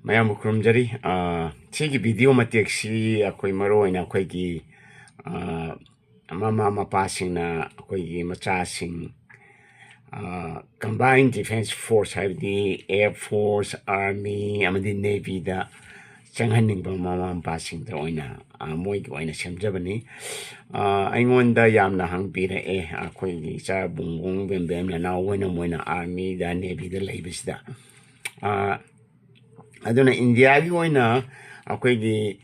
ꯃꯌꯥꯝꯕꯨ ꯈꯨꯔꯨꯝꯖꯔꯤ ꯁꯤꯒꯤ ꯚꯤꯗꯤꯑꯣ ꯃꯇꯦꯛꯁꯤ ꯑꯩꯈꯣꯏ ꯃꯔꯨꯑꯣꯏꯅ ꯑꯩꯈꯣꯏꯒꯤ ꯃꯃꯥ ꯃꯄꯥꯁꯤꯡꯅ ꯑꯩꯈꯣꯏꯒꯤ ꯃꯆꯥꯁꯤꯡ ꯀꯝꯕꯥꯏꯟ ꯗꯤꯐꯦꯟꯁ ꯐꯣꯔꯁ ꯍꯥꯏꯕꯗꯤ ꯑꯦꯌꯔ ꯐꯣꯔꯁ ꯑꯥꯔꯃꯤ ꯑꯃꯗꯤ ꯅꯦꯚꯤꯗ ꯆꯪꯍꯟꯅꯤꯡꯕ ꯃꯃꯥ ꯃꯄꯥꯁꯤꯡꯗ ꯑꯣꯏꯅ ꯃꯣꯏꯒꯤ ꯑꯣꯏꯅ ꯁꯦꯝꯖꯕꯅꯤ ꯑꯩꯉꯣꯟꯗ ꯌꯥꯝꯅ ꯍꯪꯕꯤꯔꯛꯑꯦ ꯑꯩꯈꯣꯏꯒꯤ ꯏꯆꯥ ꯕꯨꯡꯕꯨꯡ ꯕꯦꯝꯕꯦꯝ ꯅꯅꯥꯎ ꯑꯣꯏꯅ ꯃꯣꯏꯅ ꯑꯥꯔꯃꯤꯗ ꯅꯦꯚꯤꯗ ꯂꯩꯕꯁꯤꯗ aduna India gi oina akoigi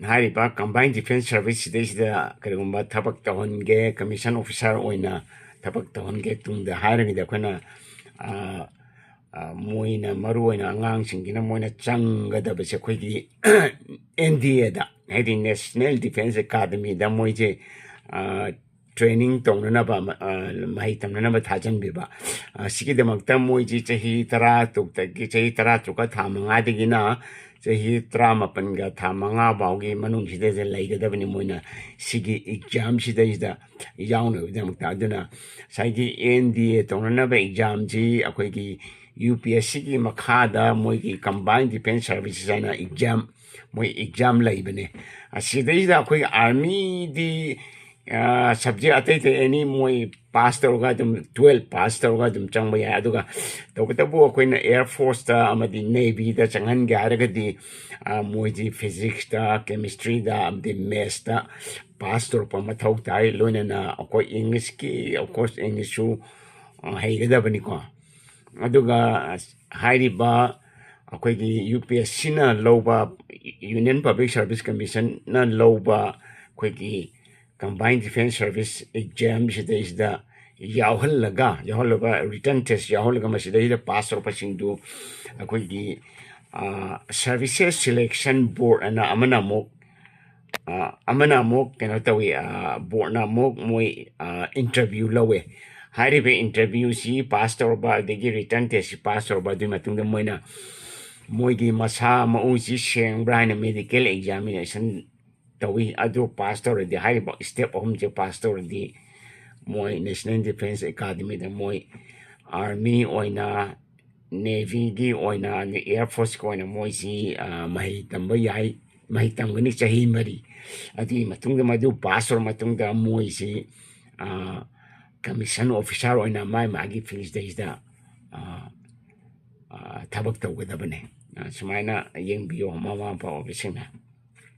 hariba combined defense service sida karigumba thabak tahonge commission officer oina thabak tahonge tungda hairani da khona moina maru oina angang singina moina changada base khoigi NDA da hadi National Defense Academy da moije training tongna ba mai tamna ba thajan biba sigi de makta moiji chahi tara tukta gi chahi tara tuka thamanga de gina chahi trama panga thamanga baugi manung side je lai ga bani moina sigi exam sida ida yauna de makta aduna saigi NDA tongna ba exam ji akoi gi UPSC gi makhada moigi combined defense services ana exam moi exam lai bane asida ida akoi army di subject atay any moy pastor ga dum 12 pastor ga dum changba ya aduga tawtabu akoina air force ta amadi navy da changan ga aragadi moy ji physics ta chemistry da amdi maths ta pastor pa mathau tai loina na ako english ki of course english su haigada bani ko aduga hairiba akoigi UPSC na loba Union Public Service Commission na loba akoigi combined defense service exam is the Yahulaga written test Yahulaga Masida pass or passing to services selection board and Amanamok Kanatawi board namok moi interview lowe. Haribe interview si pastor ba the written test pastor ba di matung the moina moigi masa mausi sheng brand medical examination tawi adu pastor the high step home je pastor the moi National Defense Academy the moi army oina navy gi oina the air force ko oina moi si mai tamba yai mai tamgani chahi mari adi matung madu pastor matung da moi si commission officer oina mai magi finish days da tabak tawgada bane sumaina yeng biyo mama pa officer